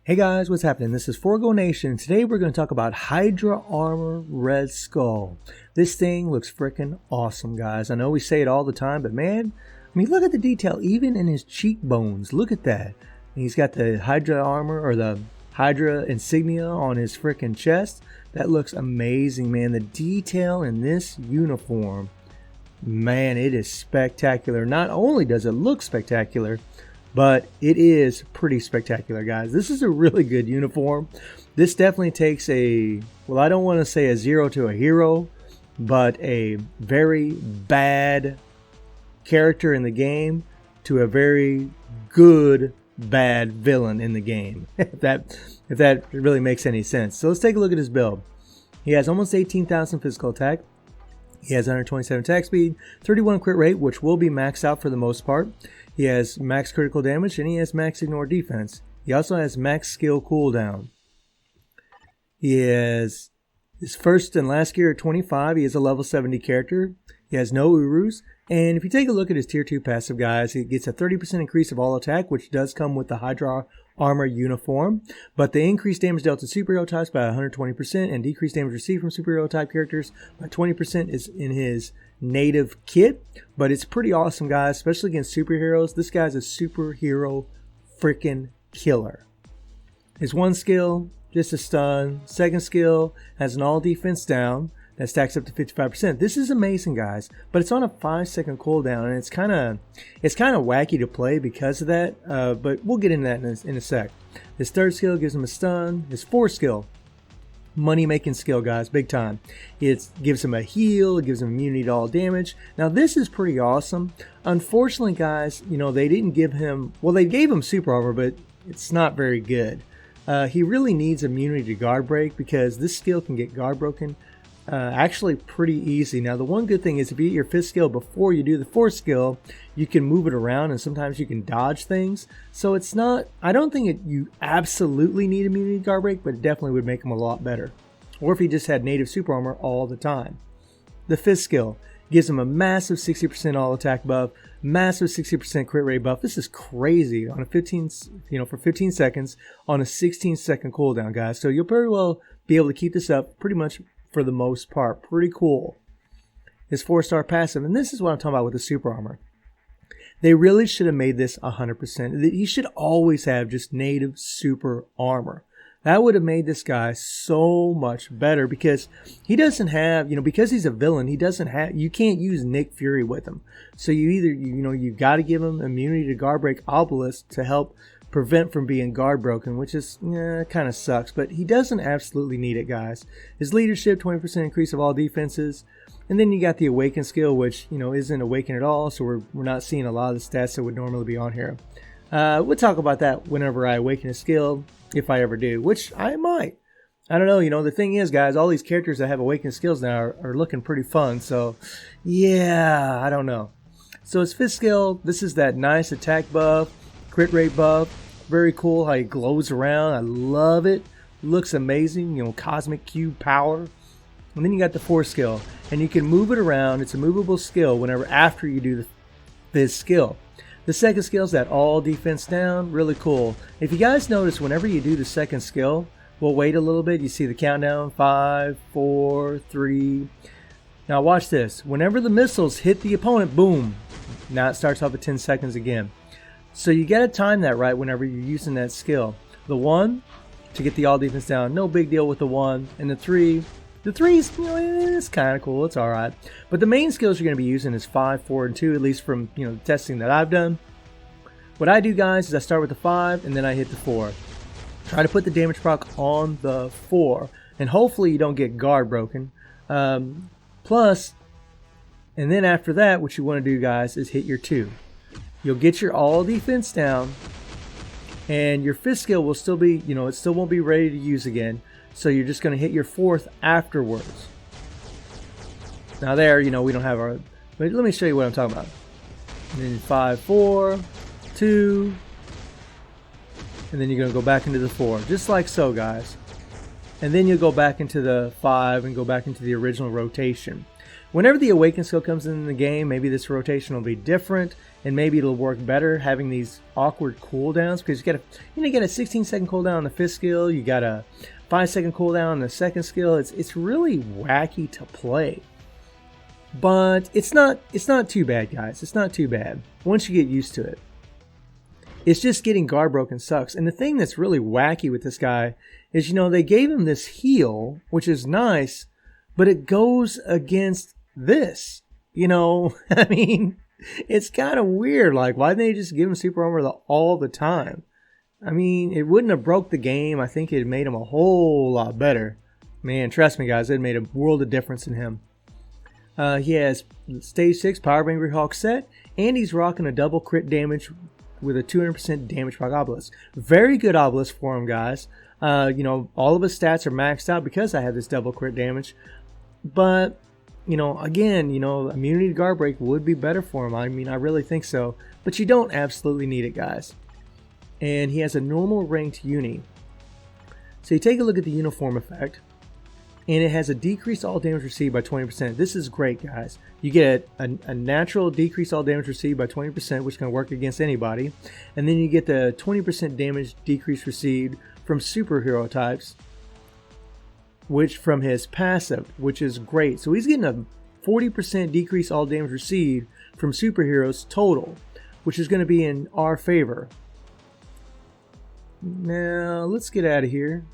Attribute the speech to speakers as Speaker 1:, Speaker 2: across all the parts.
Speaker 1: Hey guys, what's happening? This is Forgo Nation. Today we're going to talk about Hydra Armor Red Skull. This thing looks freaking awesome, guys. I know we say it all the time, but man, I mean, look at the detail, even in his cheekbones. Look at that. And he's got the Hydra armor, or the Hydra insignia on his freaking chest. That looks amazing, man. The detail in this uniform, man, it is spectacular. Not only does it look spectacular, but it is pretty spectacular, guys. This is a really good uniform. This definitely takes a, well, I don't want to say a zero to a hero, but a very bad character in the game to a very good bad villain in the game. if that really makes any sense. So let's take a look at his build. He has almost 18,000 physical attack. He has 127 attack speed, 31 crit rate, which will be maxed out for the most part. He has max critical damage, and he has max ignore defense. He also has max skill cooldown. He has his first and last gear at 25. He is a level 70 character. He has no Urus. And if you take a look at his tier 2 passive, guys, he gets a 30% increase of all attack, which does come with the Hydra Armor uniform. But the increased damage dealt to superhero types by 120% and decreased damage received from superhero type characters by 20% is in his native kit. But it's pretty awesome, guys, especially against superheroes. This guy's a superhero freaking killer. His one skill, just a stun. Second skill has an all defense down. That stacks up to 55%. This is amazing, guys, but it's on a 5-second cooldown, and it's kind of wacky to play because of that. But we'll get into that in a sec. His third skill gives him a stun. His fourth skill, money making skill, guys, big time. It gives him a heal. It gives him immunity to all damage. Now this is pretty awesome. Unfortunately, guys, you know, they didn't give him. Well, they gave him super armor, but it's not very good. He really needs immunity to guard break because this skill can get guard broken. Actually pretty easy. Now the one good thing is if you get your fifth skill before you do the fourth skill, you can move it around and sometimes you can dodge things. So it's not, I don't think you absolutely need immunity to guard break, but it definitely would make him a lot better. Or if he just had native super armor all the time. The fifth skill gives him a massive 60% all attack buff, massive 60% crit rate buff. This is crazy on a 15, for 15 seconds on a 16-second cooldown, guys. So you'll very well be able to keep this up pretty much for the most part. Pretty cool. His 4-star passive, and this is what I'm talking about with the super armor. They really should have made this 100%. He should always have just native super armor. That would have made this guy so much better because he doesn't have, because he's a villain, he doesn't have, you can't use Nick Fury with him. So you either, you've got to give him immunity to guard break obelisk to help prevent from being guard broken, which is kind of sucks, but he doesn't absolutely need it, guys. His leadership, 20% increase of all defenses, and then you got the awaken skill, which isn't awaken at all, so we're not seeing a lot of the stats that would normally be on here. We'll talk about that whenever I awaken a skill, if I ever do, which I might. I don't know. The thing is, guys, all these characters that have awaken skills now are looking pretty fun, so yeah, I don't know. So his fifth skill, this is that nice attack buff, crit rate buff. Very cool how he glows around. I love it. Looks amazing. Cosmic cube power. And then you got the fourth skill, and you can move it around. It's a movable skill whenever after you do this skill. The second skill is that all defense down. Really cool. If you guys notice, whenever you do the second skill, we'll wait a little bit. You see the countdown: 5, 4, 3. Now watch this. Whenever the missiles hit the opponent, boom. Now it starts off at 10 seconds again. So you got to time that right whenever you're using that skill. The 1, to get the all defense down, no big deal with the 1. And the 3 is, it's kind of cool, it's alright. But the main skills you're going to be using is 5, 4, and 2, at least from, the testing that I've done. What I do, guys, is I start with the 5, and then I hit the 4. Try to put the damage proc on the 4, and hopefully you don't get guard broken. Plus, and then after that, what you want to do, guys, is hit your 2. You'll get your all defense down, and your fifth skill will still be, it still won't be ready to use again. So you're just going to hit your fourth afterwards. Now there, we don't have our, but let me show you what I'm talking about. And then 5, 4, 2, and then you're going to go back into the 4, just like so, guys. And then you'll go back into the 5 and go back into the original rotation. Whenever the Awaken skill comes in the game, maybe this rotation will be different, and maybe it'll work better having these awkward cooldowns, because you get a 16-second cooldown on the 5th skill, you got a 5-second cooldown on the 2nd skill. It's really wacky to play. But it's not too bad, guys. It's not too bad once you get used to it. It's just getting guard broken sucks. And the thing that's really wacky with this guy is, you know, they gave him this heal, which is nice, but it goes against this. You know, I mean, it's kind of weird. Like, why didn't they just give him super armor all the time? I mean, it wouldn't have broke the game. I think it made him a whole lot better. Man, trust me, guys, it made a world of difference in him. He has stage 6 Power Bringer Hawk set, and he's rocking a double crit damage with a 200% damage proc obelisk. Very good obelisk for him, guys. You know, all of his stats are maxed out because I have this double crit damage. But, you know, again, you know, immunity to guard break would be better for him. I mean, I really think so. But you don't absolutely need it, guys. And he has a normal ranked uni. So you take a look at the uniform effect. And it has a decrease all damage received by 20%. This is great, guys. You get a natural decrease all damage received by 20%, which can work against anybody. And then you get the 20% damage decrease received from superhero types, which from his passive, which is great. So he's getting a 40% decrease all damage received from superheroes total, which is going to be in our favor. Now, let's get out of here.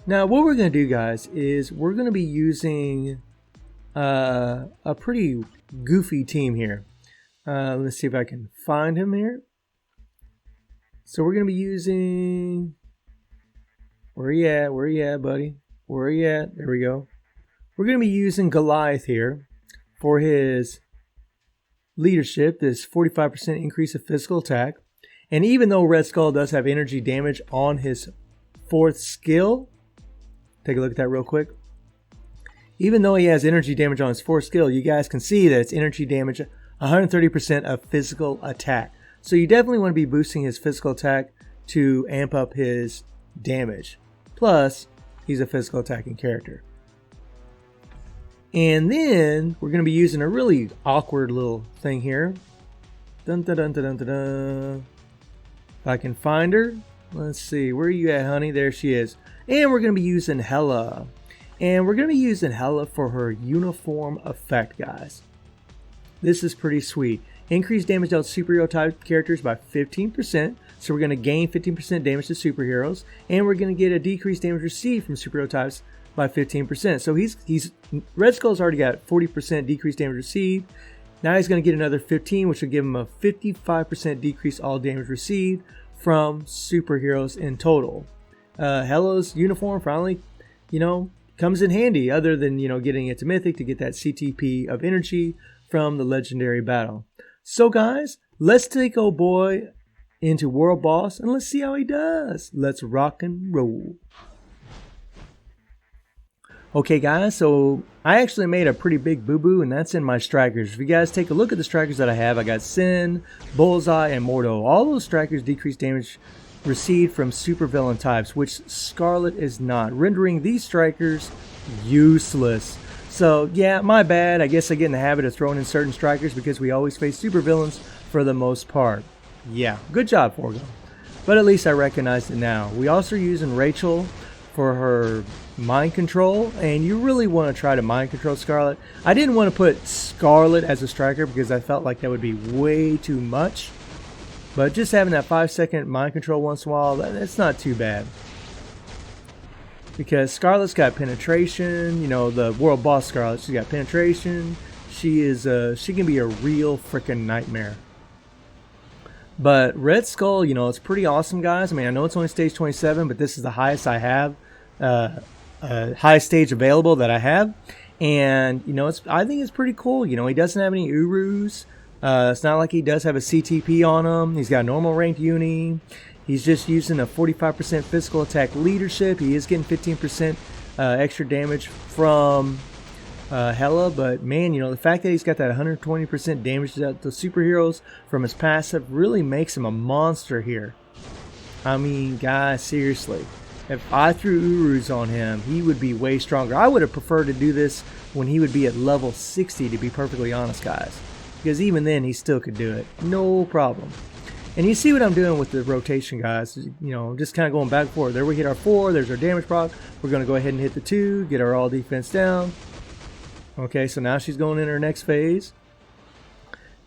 Speaker 1: Now, what we're going to do, guys, is we're going to be using a pretty goofy team here. Let's see if I can find him here. So we're going to be using... Where you at? Where you at, buddy? Where you at? There we go. We're going to be using Goliath here for his leadership, this 45% increase of physical attack. And even though Red Skull does have energy damage on his 4th skill... Take a look at that real quick. Even though he has energy damage on his 4th skill, you guys can see that it's energy damage 130% of physical attack. So you definitely want to be boosting his physical attack to amp up his damage. Plus, he's a physical attacking character. And then we're going to be using a really awkward little thing here. Dun dun dun dun dun dun. If I can find her. Let's see. Where are you at, honey? There she is. And we're going to be using Hela. And we're going to be using Hela for her uniform effect, guys. This is pretty sweet. Increase damage dealt to superhero type characters by 15%. So we're going to gain 15% damage to superheroes. And we're going to get a decreased damage received from superhero types by 15%. So he's Red Skull's already got 40% decreased damage received. Now he's going to get another 15, which will give him a 55% decrease all damage received from superheroes in total. Hela's uniform finally, you know, comes in handy, other than, you know, getting it to Mythic to get that CTP of energy from the legendary battle. So guys, let's take old boy into World Boss and let's see how he does. Let's rock and roll. Okay guys, so I actually made a pretty big boo-boo, and that's in my strikers. If you guys take a look at the strikers that I have, I got Sin, Bullseye, and Mordo. All those strikers decrease damage received from supervillain types, which Scarlet is not, rendering these strikers useless. So yeah, my bad. I guess I get in the habit of throwing in certain strikers because we always face supervillains for the most part. Yeah, good job, Forgo. But at least I recognize it now. We also are using Rachel for her mind control, and you really want to try to mind control Scarlet. I didn't want to put Scarlet as a striker because I felt like that would be way too much. But just having that 5-second mind control once in a while, that's not too bad. Because Scarlet's got penetration, you know, the world boss Scarlet, she's got penetration. She can be a real freaking nightmare. But Red Skull, you know, it's pretty awesome, guys. I mean, I know it's only stage 27, but this is the highest I have, highest stage available that I have. And, you know, I think it's pretty cool. You know, he doesn't have any Urus. It's not like he does have a CTP on him. He's got a normal ranked uni. He's just using a 45% physical attack leadership. He is getting 15% extra damage from Hela. But man, you know, the fact that he's got that 120% damage to the superheroes from his passive really makes him a monster here. I mean, guys, seriously. If I threw Urus on him, he would be way stronger. I would have preferred to do this when he would be at level 60, to be perfectly honest, guys. Because even then, he still could do it. No problem. And you see what I'm doing with the rotation, guys. You know, just kind of going back and forth. There we hit our 4. There's our damage proc. We're going to go ahead and hit the 2. Get our all defense down. Okay, so now she's going in her next phase.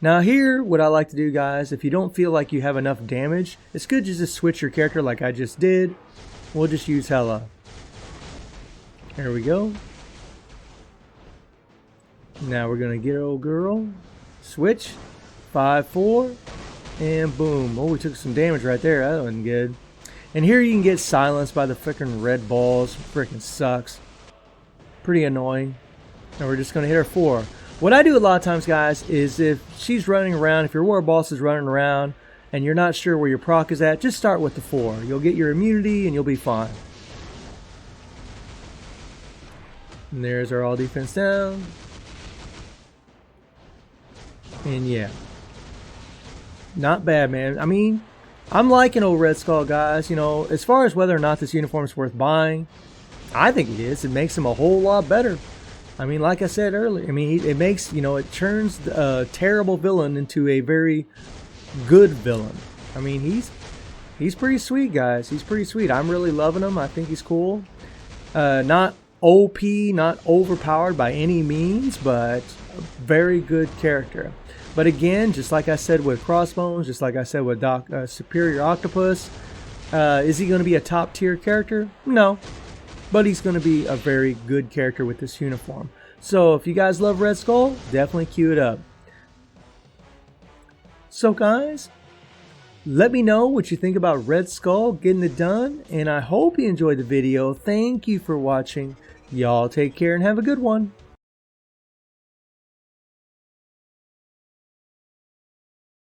Speaker 1: Now here, what I like to do, guys, if you don't feel like you have enough damage, it's good to just switch your character like I just did. We'll just use Hela. There we go. Now we're going to get old girl. Switch. 5-4. And boom. Oh, we took some damage right there. That wasn't good. And here you can get silenced by the freaking red balls. Freaking sucks. Pretty annoying. And we're just going to hit her 4. What I do a lot of times, guys, is if she's running around, if your war boss is running around and you're not sure where your proc is at, just start with the 4. You'll get your immunity and you'll be fine. And there's our all defense down. And yeah. Not bad, man. I mean, I'm liking old Red Skull, guys. You know, as far as whether or not this uniform is worth buying, I think it is. It makes him a whole lot better. I mean, like I said earlier, I mean, it makes, you know, it turns a terrible villain into a very good villain. I mean, he's pretty sweet, guys. He's pretty sweet. I'm really loving him. I think he's cool. Not OP, not overpowered by any means, but a very good character. But again, just like I said with Crossbones, just like I said with Superior Octopus, is he going to be a top tier character? No. But he's going to be a very good character with this uniform. So if you guys love Red Skull, definitely queue it up. So guys, let me know what you think about Red Skull getting it done. And I hope you enjoyed the video. Thank you for watching. Y'all take care and have a good one.